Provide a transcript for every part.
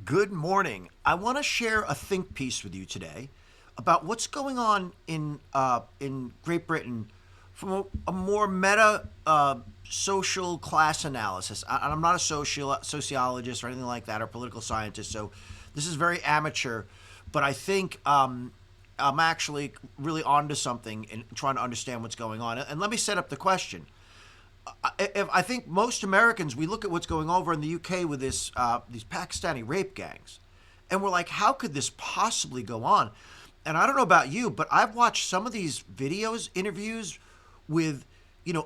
Good morning. I want to share a think piece with you today about what's going on in Great Britain from a more meta social class analysis. And I'm not a sociologist or anything like that or political scientist, so this is very amateur. But I think I'm actually really onto something in trying to understand what's going on. And let me set up the question. I think most Americans, we look at what's going over in the UK with these Pakistani rape gangs, and we're like, how could this possibly go on? And I don't know about you, but I've watched some of these videos, interviews with,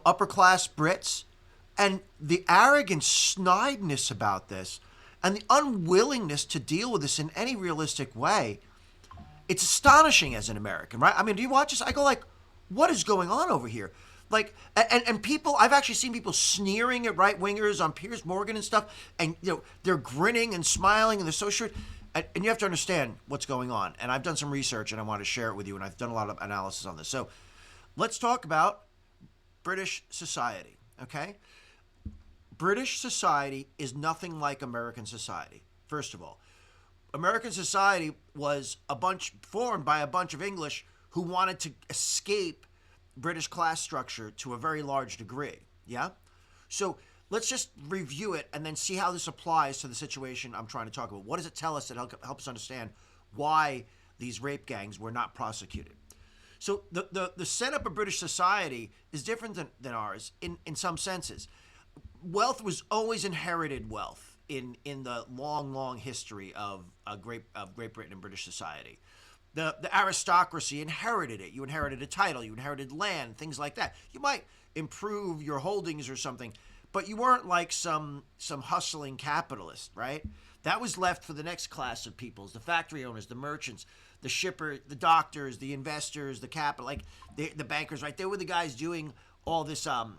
upper class Brits, and the arrogant snideness about this, and the unwillingness to deal with this in any realistic way. It's astonishing as an American, right? I mean, do you watch this? I go like, what is going on over here? Like, and people, I've actually seen people sneering at right wingers on Piers Morgan and stuff, and they're grinning and smiling, and they're so sure. And you have to understand what's going on. And I've done some research, and I want to share it with you. And I've done a lot of analysis on this. So, let's talk about British society. Okay, British society is nothing like American society. First of all, American society was formed by a bunch of English who wanted to escape British class structure to a very large degree. Yeah? So let's just review it and then see how this applies to the situation I'm trying to talk about. What does it tell us that helps us understand why these rape gangs were not prosecuted? So the setup of British society is different than ours in some senses. Wealth was always inherited wealth in the long history of Great Britain and British society. The aristocracy inherited it. You inherited a title, you inherited land, things like that. You might improve your holdings or something, but you weren't like some hustling capitalist, right? That was left for the next class of peoples: the factory owners, the merchants, the shipper, the doctors, the investors, the capital, like the bankers, right? They were the guys doing all this kind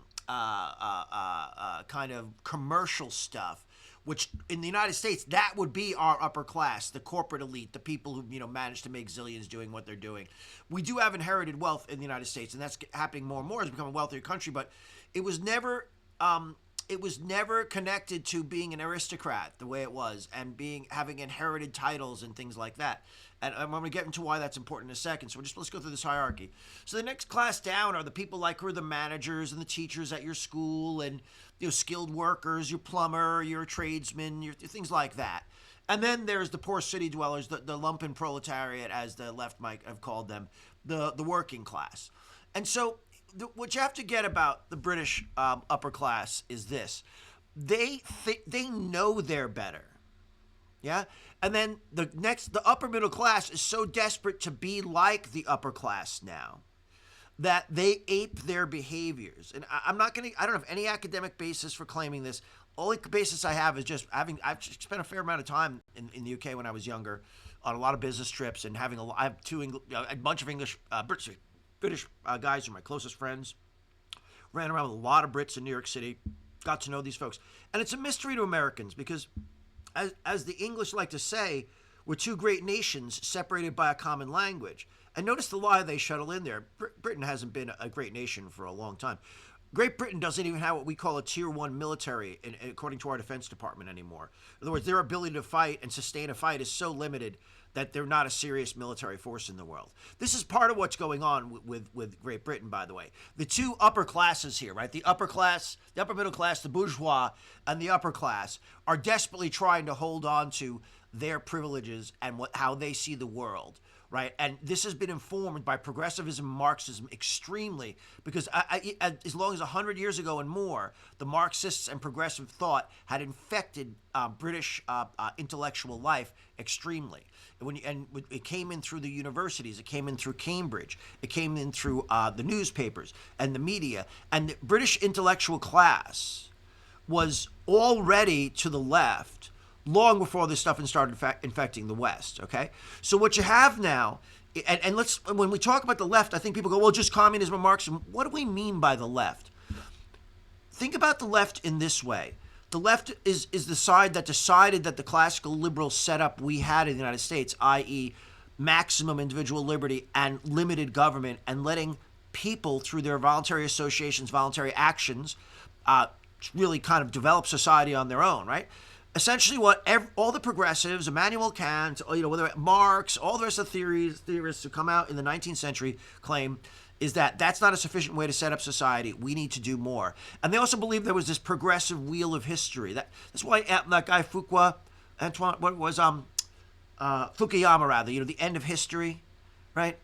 of commercial stuff, which in the United States, that would be our upper class, the corporate elite, the people who manage to make zillions doing what they're doing. We do have inherited wealth in the United States, and that's happening more and more as we become a wealthier country. But it was never connected to being an aristocrat the way it was, and having inherited titles and things like that. And I'm going to get into why that's important in a second. So let's go through this hierarchy. So the next class down are the people like who are the managers and the teachers at your school, and skilled workers, your plumber, your tradesman, your things like that. And then there's the poor city dwellers, the lumpen proletariat, as the left might have called them, the working class. And so what you have to get about the British upper class is this: they know they're better. Yeah. And then the upper middle class is so desperate to be like the upper class now that they ape their behaviors. And I don't have any academic basis for claiming this. Only basis I have is just I've spent a fair amount of time in the UK when I was younger on a lot of business trips, and I have a bunch of British guys who are my closest friends. Ran around with a lot of Brits in New York City, got to know these folks. And it's a mystery to Americans because, as the English like to say, we're two great nations separated by a common language. And notice the lie they shuttle in there. Britain hasn't been a great nation for a long time. Great Britain doesn't even have what we call a tier 1 military, according to our Defense Department, anymore. In other words, their ability to fight and sustain a fight is so limited that they're not a serious military force in the world. This is part of what's going on with Great Britain, by the way. The two upper classes here, right? The upper class, the upper middle class, the bourgeois, and the upper class are desperately trying to hold on to their privileges and how they see the world. Right, and this has been informed by progressivism, Marxism extremely, because as long as 100 years ago and more, the Marxists and progressive thought had infected British intellectual life extremely. And it came in through the universities, it came in through Cambridge, it came in through the newspapers and the media, and the British intellectual class was already to the left long before this stuff started infecting the West, okay? So what you have now, and when we talk about the left, I think people go, well, just communism and Marxism. What do we mean by the left? Think about the left in this way. The left is the side that decided that the classical liberal setup we had in the United States, i.e. maximum individual liberty and limited government, and letting people through their voluntary associations, voluntary actions, really kind of develop society on their own, right? essentially what all the progressives, Immanuel Kant, whether Marx, all the rest of the theorists who come out in the 19th century claim is that that's not a sufficient way to set up society. We need to do more. And they also believe there was this progressive wheel of history. That's why that guy Fukuyama, rather, the end of history, right?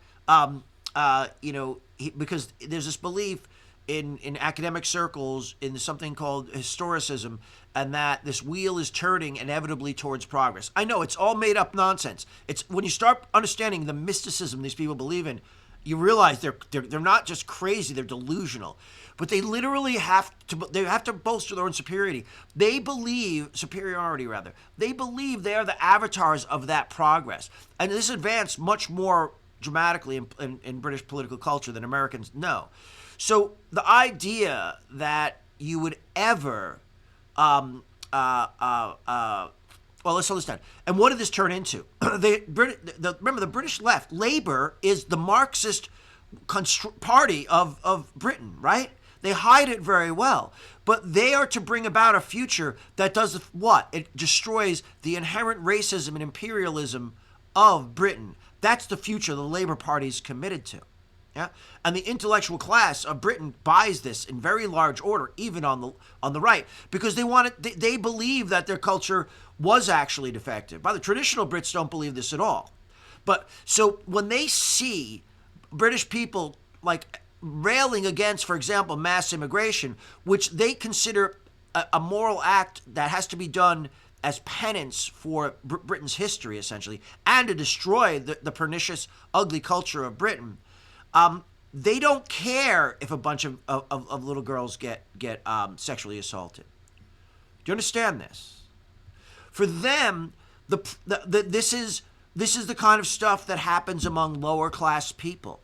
Because there's this belief in academic circles in something called historicism, and that this wheel is turning inevitably towards progress. I know it's all made up nonsense. It's when you start understanding the mysticism these people believe in, you realize they're not just crazy, they're delusional. But they literally have to bolster their own superiority. They believe They believe they are the avatars of that progress. And this advanced much more dramatically in British political culture than Americans know. So the idea that you would ever well, let's slow this down. And what did this turn into? Remember, the British left, Labour is the Marxist party of Britain, right? They hide it very well. But they are to bring about a future that does what? It destroys the inherent racism and imperialism of Britain. That's the future the Labour Party is committed to. Yeah, and the intellectual class of Britain buys this in very large order, even on the right, because they believe that their culture was actually defective. By the traditional Brits don't believe this at all. But so when they see British people like railing against, for example, mass immigration, which they consider a moral act that has to be done as penance for Britain's history, essentially, and to destroy the pernicious, ugly culture of Britain. They don't care if a bunch of little girls get sexually assaulted. Do you understand this? For them, this is the kind of stuff that happens among lower class people.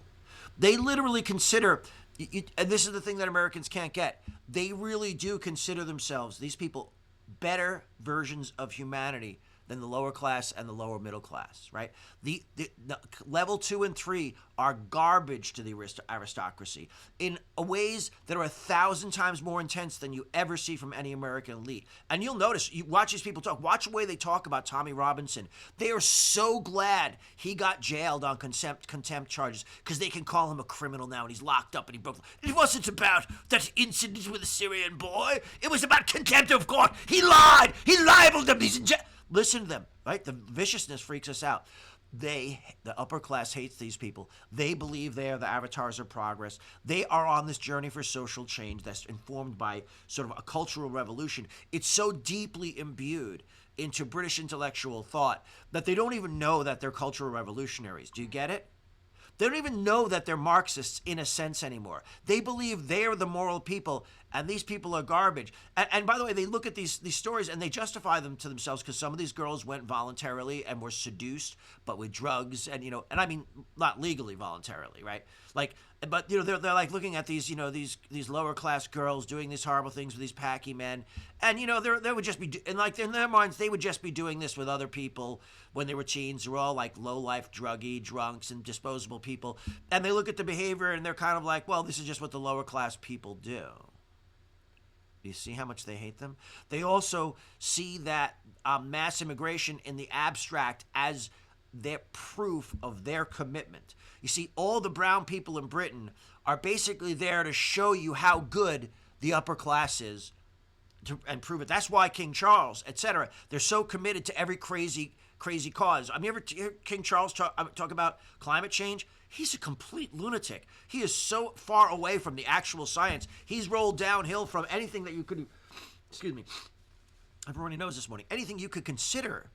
They literally consider, and this is the thing that Americans can't get, they really do consider themselves, these people, better versions of humanity than the lower class and the lower middle class, right? The level 2 and 3 are garbage to the aristocracy in ways that are 1,000 times more intense than you ever see from any American elite. And you'll notice, you watch these people talk, watch the way they talk about Tommy Robinson. They are so glad he got jailed on contempt charges because they can call him a criminal now and he's locked up and he broke. It wasn't about that incident with the Syrian boy. It was about contempt of court. He lied. He libeled him. He's in jail. Listen to them, right? The viciousness freaks us out. The upper class hates these people. They believe they are the avatars of progress. They are on this journey for social change that's informed by sort of a cultural revolution. It's so deeply imbued into British intellectual thought that they don't even know that they're cultural revolutionaries. Do you get it? They don't even know that they're Marxists in a sense anymore. They believe they are the moral people, and these people are garbage. And by the way, they look at these stories and they justify them to themselves because some of these girls went voluntarily and were seduced, but with drugs, and and I mean not legally voluntarily, right? But they're like looking at these these lower class girls doing these horrible things with these packy men, and they would just be, and like in their minds they would just be doing this with other people when they were teens. They're all like low life druggy drunks and disposable people, and they look at the behavior and they're kind of like, well, this is just what the lower class people do. You see how much they hate them? They also see that mass immigration in the abstract as their proof of their commitment. You see, all the brown people in Britain are basically there to show you how good the upper class is and prove it. That's why King Charles, etc., they're so committed to every crazy cause. I mean, you ever hear King Charles talk about climate change? He's a complete lunatic. He is so far away from the actual science. He's rolled downhill from anything that you could, everyone knows this morning, anything you could consider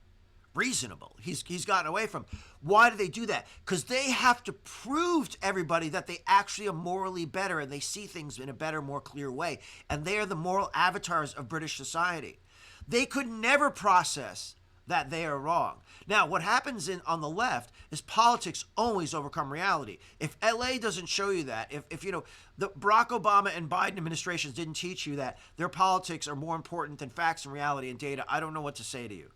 reasonable. He's gotten away from. Why do they do that? Because they have to prove to everybody that they actually are morally better and they see things in a better, more clear way. And they are the moral avatars of British society. They could never process that they are wrong. Now, what happens on the left is politics always overcome reality. If LA doesn't show you that, if the Barack Obama and Biden administrations didn't teach you that their politics are more important than facts and reality and data, I don't know what to say to you.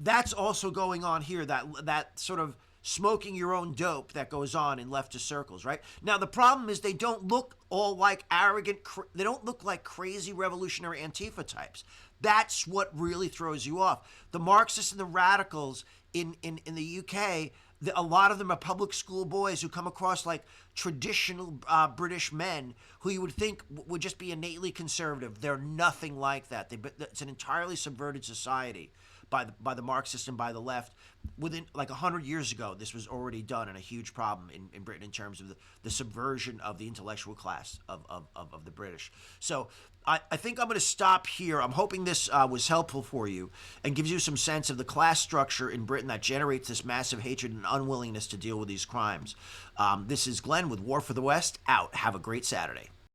That's also going on here, that sort of smoking your own dope that goes on in leftist circles, right? Now, the problem is they don't look all like arrogant, they don't look like crazy revolutionary Antifa types. That's what really throws you off. The Marxists and the radicals in the UK, a lot of them are public school boys who come across like traditional British men who you would think would just be innately conservative. They're nothing like that. It's an entirely subverted society by the Marxists and by the left. Within like 100 years ago, this was already done, and a huge problem in Britain in terms of the subversion of the intellectual class of the British. So I think I'm going to stop here. I'm hoping this was helpful for you and gives you some sense of the class structure in Britain that generates this massive hatred and unwillingness to deal with these crimes. This is Glenn with War for the West, out. Have a great Saturday.